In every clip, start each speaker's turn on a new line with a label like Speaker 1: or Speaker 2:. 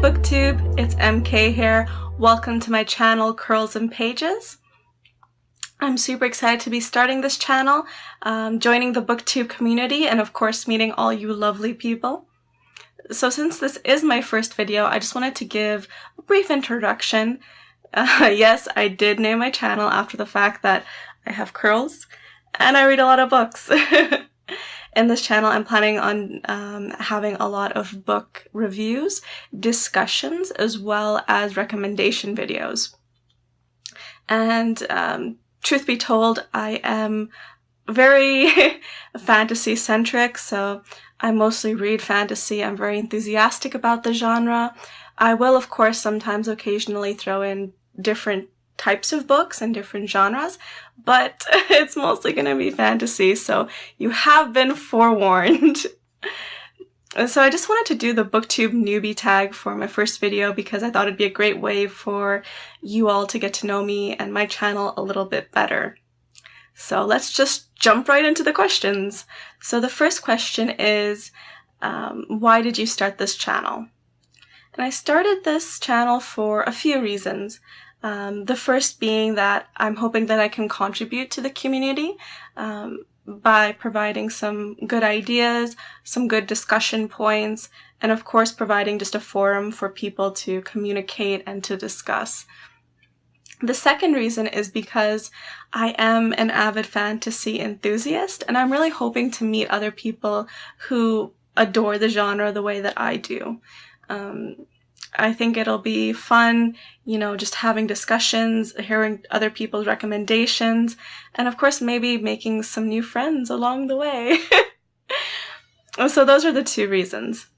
Speaker 1: BookTube, it's MK here. Welcome to my channel, Curls and Pages. I'm super excited to be starting this channel, joining the BookTube community, and of course meeting all you lovely people. So since this is my first video, I just wanted to give a brief introduction. Yes, I did name my channel after the fact that I have curls and I read a lot of books. In this channel, I'm planning on having a lot of book reviews, discussions, as well as recommendation videos. And truth be told, I am very fantasy-centric, so I mostly read fantasy. I'm very enthusiastic about the genre. I will, of course, sometimes occasionally throw in different types of books and different genres, but it's mostly going to be fantasy, so you have been forewarned. So I just wanted to do the BookTube Newbie Tag for my first video because I thought it'd be a great way for you all to get to know me and my channel a little bit better. So let's just jump right into the questions. So the first question is, why did you start this channel? And I started this channel for a few reasons. The first being that I'm hoping that I can contribute to the community by providing some good ideas, some good discussion points, and of course providing just a forum for people to communicate and to discuss. The second reason is because I am an avid fantasy enthusiast, and I'm really hoping to meet other people who adore the genre the way that I do. I think it'll be fun, you know, just having discussions, hearing other people's recommendations, and of course maybe making some new friends along the way. So those are the two reasons.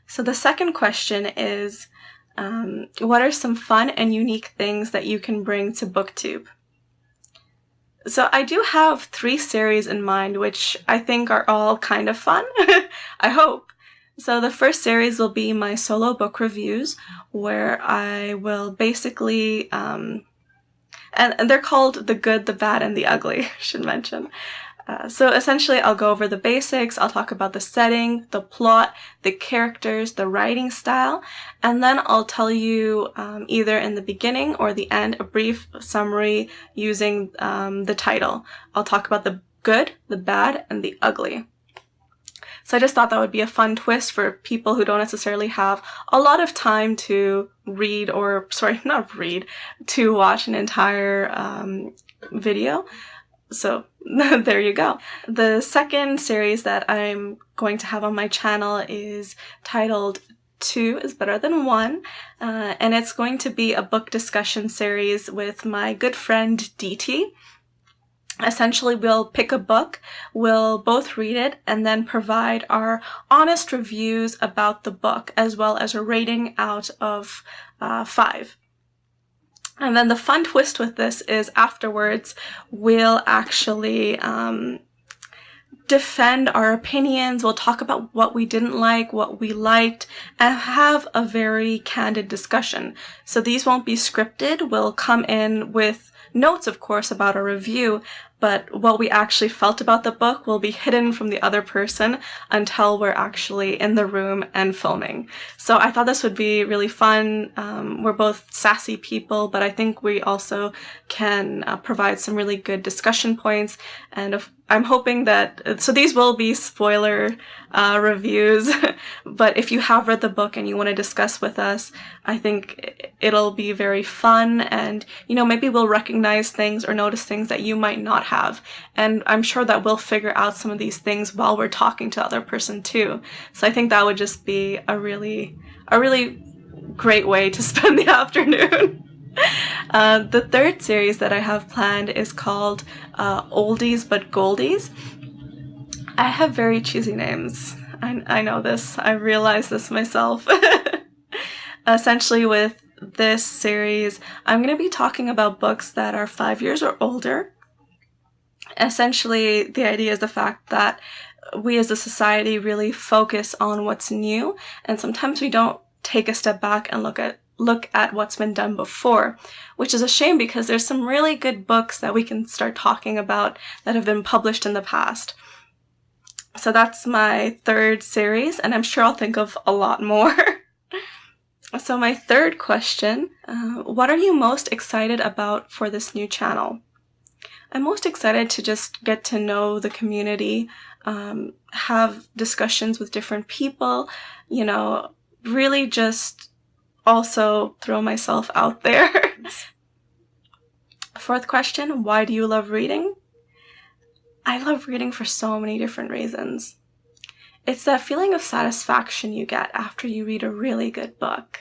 Speaker 1: So the second question is, what are some fun and unique things that you can bring to BookTube? So I do have 3 series in mind, which I think are all kind of fun, I hope. So the first series will be my solo book reviews, where I will basically, and they're called The Good, the Bad, and the Ugly, I should mention. So essentially I'll go over the basics, I'll talk about the setting, the plot, the characters, the writing style, and then I'll tell you either in the beginning or the end a brief summary using the title. I'll talk about the good, the bad, and the ugly. So I just thought that would be a fun twist for people who don't necessarily have a lot of time to read to watch an entire video. So there you go. The second series that I'm going to have on my channel is titled 2 is Better Than 1, and it's going to be a book discussion series with my good friend DT. Essentially, we'll pick a book, we'll both read it, and then provide our honest reviews about the book, as well as a rating out of 5. And then the fun twist with this is afterwards, we'll actually defend our opinions, we'll talk about what we didn't like, what we liked, and have a very candid discussion. So these won't be scripted, we'll come in with notes, of course, about a review, but what we actually felt about the book will be hidden from the other person until we're actually in the room and filming. So I thought this would be really fun. We're both sassy people, but I think we also can provide some really good discussion points, and I'm hoping that, so these will be spoiler reviews, but if you have read the book and you want to discuss with us, I think it'll be very fun, and, you know, maybe we'll recognize things or notice things that you might not have, and I'm sure that we'll figure out some of these things while we're talking to the other person too. So I think that would just be a really great way to spend the afternoon. The third series that I have planned is called Oldies But Goldies. I have very cheesy names. I know this. I realized this myself. Essentially with this series, I'm going to be talking about books that are 5 years or older. Essentially, the idea is the fact that we as a society really focus on what's new, and sometimes we don't take a step back and look at what's been done before, which is a shame because there's some really good books that we can start talking about that have been published in the past. So that's my third series, and I'm sure I'll think of a lot more. So my third question, what are you most excited about for this new channel? I'm most excited to just get to know the community, have discussions with different people, really just also throw myself out there. Fourth question, why do you love reading? I love reading for so many different reasons. It's that feeling of satisfaction you get after you read a really good book.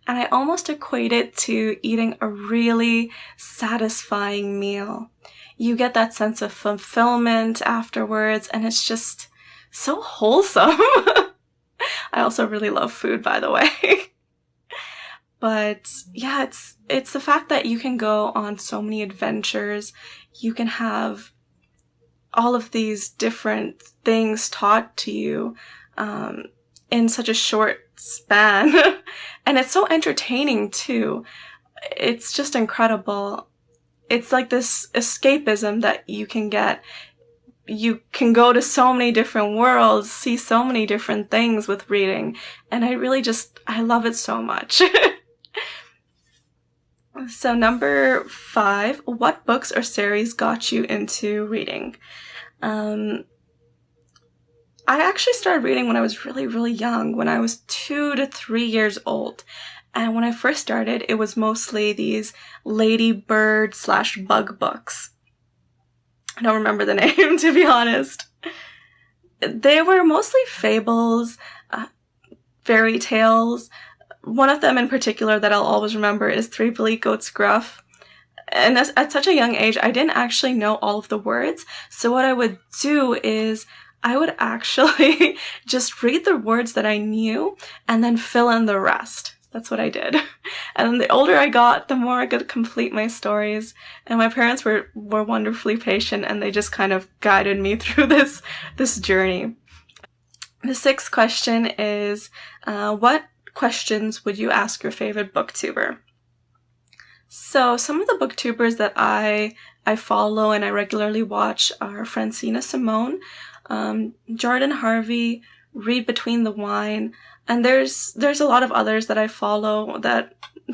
Speaker 1: And I almost equate it to eating a really satisfying meal. You get that sense of fulfillment afterwards, and it's just so wholesome. I also really love food, by the way. But yeah, it's the fact that you can go on so many adventures. You can have all of these different things taught to you in such a short span. And it's so entertaining too. It's just incredible. It's like this escapism that you can get. You can go to so many different worlds, see so many different things with reading, and I love it so much. So number 5, what books or series got you into reading? I actually started reading when I was really, really young, when I was 2 to 3 years old. And when I first started, it was mostly these ladybird / bug books. I don't remember the name, to be honest. They were mostly fables, fairy tales. One of them in particular that I'll always remember is Three Bleak Goats Gruff. And at such a young age, I didn't actually know all of the words. So what I would do is I would actually just read the words that I knew and then fill in the rest. That's what I did. And then the older I got, the more I could complete my stories. And my parents were wonderfully patient, and they just kind of guided me through this journey. The 6th question is, what questions would you ask your favorite booktuber? So some of the booktubers that I follow and I regularly watch are Francina Simone, Jordan Harvey, Read Between the Wine, and there's a lot of others that I follow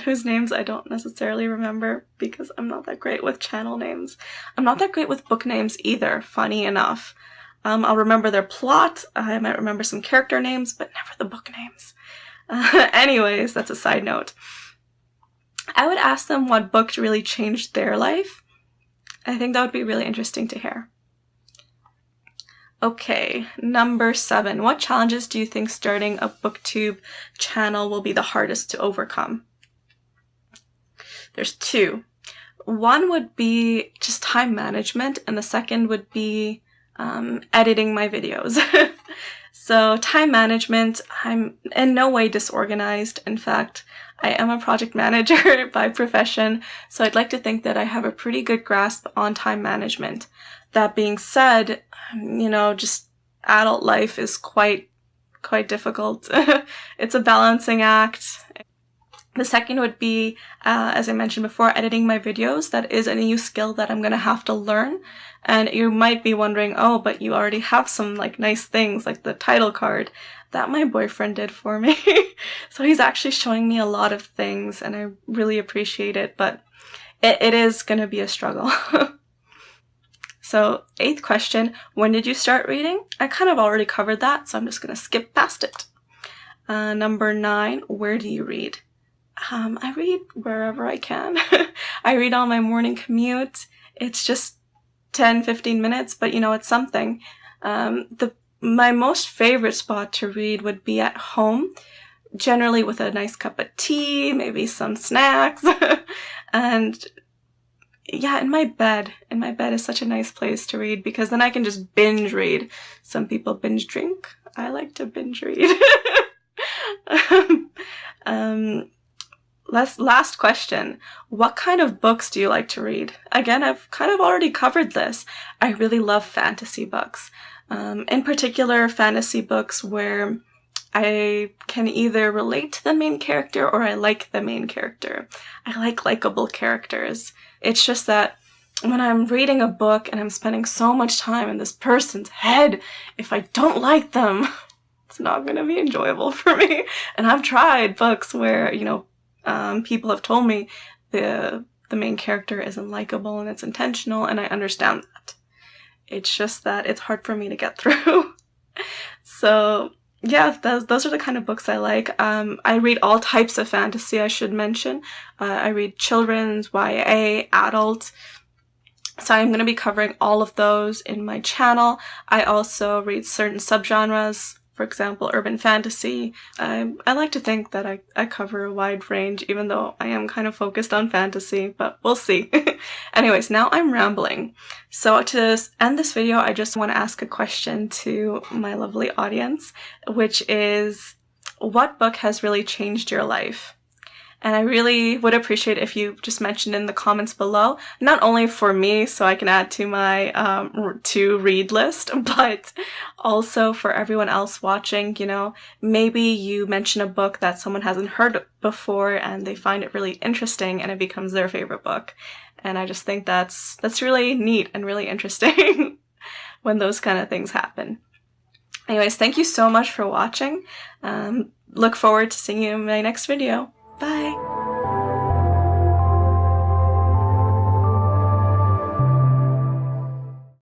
Speaker 1: whose names I don't necessarily remember because I'm not that great with channel names. I'm not that great with book names either, funny enough. I'll remember their plot, I might remember some character names, but never the book names. Anyways, that's a side note. I would ask them what book really changed their life. I think that would be really interesting to hear. Okay, number 7. What challenges do you think starting a BookTube channel will be the hardest to overcome? There's 2. One would be just time management, and the second would be editing my videos. So time management, I'm in no way disorganized. In fact, I am a project manager by profession, so I'd like to think that I have a pretty good grasp on time management. That being said, just adult life is quite difficult. It's a balancing act. The second would be, as I mentioned before, editing my videos. That is a new skill that I'm going to have to learn. And you might be wondering, oh, but you already have some nice things like the title card. That my boyfriend did for me. So he's actually showing me a lot of things and I really appreciate it, but it is going to be a struggle. So 8th question, when did you start reading? I kind of already covered that, so I'm just going to skip past it. Number 9, where do you read? I read wherever I can. I read on my morning commute. It's just 10-15 minutes, but it's something. My most favorite spot to read would be at home, generally with a nice cup of tea, maybe some snacks, and yeah, in my bed. In my bed is such a nice place to read because then I can just binge read. Some people binge drink. I like to binge read. Last question. What kind of books do you like to read? Again, I've kind of already covered this. I really love fantasy books. In particular, fantasy books where I can either relate to the main character or I like the main character. I like likable characters. It's just that when I'm reading a book and I'm spending so much time in this person's head, if I don't like them, it's not going to be enjoyable for me. And I've tried books where, you know, people have told me the main character isn't likable and it's intentional, and I understand that. It's just that it's hard for me to get through. So yeah, those are the kind of books I like. I read all types of fantasy, I should mention. I read children's, YA, adult. So I'm going to be covering all of those in my channel. I also read certain subgenres, for example, urban fantasy. I like to think that I cover a wide range, even though I am kind of focused on fantasy, but we'll see. Anyways, now I'm rambling. So to end this video, I just want to ask a question to my lovely audience, which is, what book has really changed your life? And I really would appreciate if you just mentioned in the comments below, not only for me so I can add to my to read list, but also for everyone else watching. You know, maybe you mention a book that someone hasn't heard before and they find it really interesting and it becomes their favorite book. And I just think that's really neat and really interesting when those kind of things happen. Anyways, thank you so much for watching. Look forward to seeing you in my next video. Bye!